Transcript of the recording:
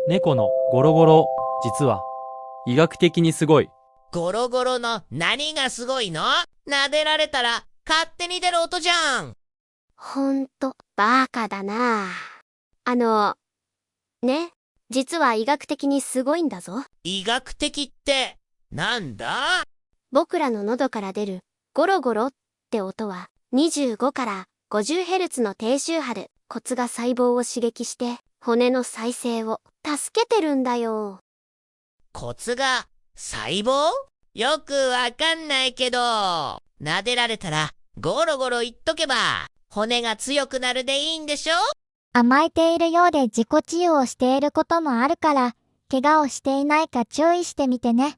猫のゴロゴロ、実は医学的にすごい。ゴロゴロの何がすごいの？撫でられたら勝手に出る音じゃん。ほんと、バカだな。ね、実は医学的にすごいんだぞ。医学的ってなんだ？僕らの喉から出るゴロゴロって音は25から50Hz の低周波で骨が細胞を刺激して骨の再生を助けてるんだよ。骨が細胞？よくわかんないけど、撫でられたらゴロゴロ言っとけば骨が強くなるでいいんでしょ？甘えているようで自己治癒をしていることもあるから、怪我をしていないか注意してみてね。